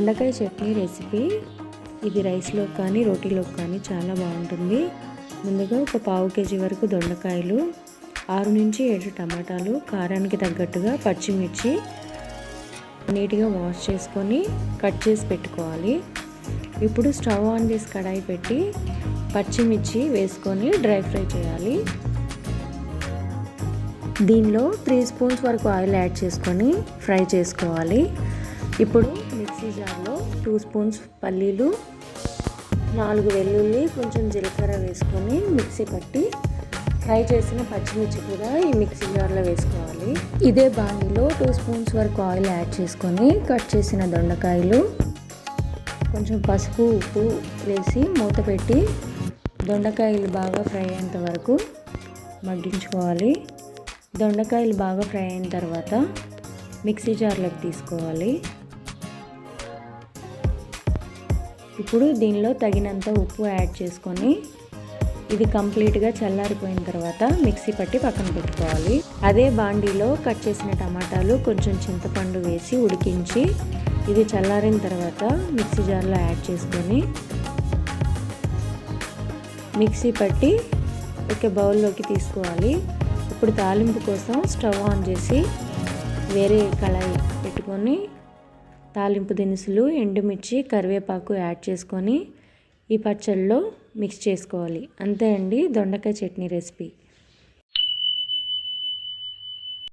దొండకాయ చట్నీ రెసిపీ ఇది రైస్లో కానీ రోటీలో కానీ చాలా బాగుంటుంది. ముందుగా ఒక పావు కేజీ వరకు దొండకాయలు, 6 నుంచి 7 టమాటాలు, కారానికి తగ్గట్టుగా పచ్చిమిర్చి నీట్గా వాష్ చేసుకొని కట్ చేసి పెట్టుకోవాలి. ఇప్పుడు స్టవ్ ఆన్ చేసి కడాయి పెట్టి పచ్చిమిర్చి వేసుకొని డ్రై ఫ్రై చేయాలి. దీనిలో 3 స్పూన్స్ వరకు ఆయిల్ యాడ్ చేసుకొని ఫ్రై చేసుకోవాలి. ఇప్పుడు మిక్సీ జార్లో 2 స్పూన్స్ పల్లీలు, 4 వెల్లుల్లి, కొంచెం జీలకర్ర వేసుకొని మిక్సీ పట్టి ఫ్రై చేసిన పచ్చిమిర్చి కూడా ఈ మిక్సీ జార్లో వేసుకోవాలి. ఇదే బాండిలో 2 స్పూన్స్ వరకు ఆయిల్ యాడ్ చేసుకొని కట్ చేసిన దొండకాయలు, కొంచెం పసుపు, ఉప్పు వేసి మూత పెట్టి దొండకాయలు బాగా ఫ్రై అయ్యేంత వరకు మగ్గించుకోవాలి. దొండకాయలు బాగా ఫ్రై అయిన తర్వాత మిక్సీ జార్లోకి తీసుకోవాలి. ఇప్పుడు దీనిలో తగినంత ఉప్పు యాడ్ చేసుకొని ఇది కంప్లీట్గా చల్లారిపోయిన తర్వాత మిక్సీ పట్టి పక్కన పెట్టుకోవాలి. అదే బాండీలో కట్ చేసిన టమాటాలు, కొంచెం చింతపండు వేసి ఉడికించి ఇది చల్లారిన తర్వాత మిక్సీ జార్లో యాడ్ చేసుకొని మిక్సీ పట్టి ఒక బౌల్లోకి తీసుకోవాలి. ఇప్పుడు తాలింపు కోసం స్టవ్ ఆన్ చేసి వేరే కళాయి పెట్టుకొని తాలింపు దినుసులు, ఎండుమిర్చి, కరివేపాకు యాడ్ చేసుకొని ఈ పచ్చడిలో మిక్స్ చేసుకోవాలి. అంతే అండి, దొండకాయ చట్నీ రెసిపీ.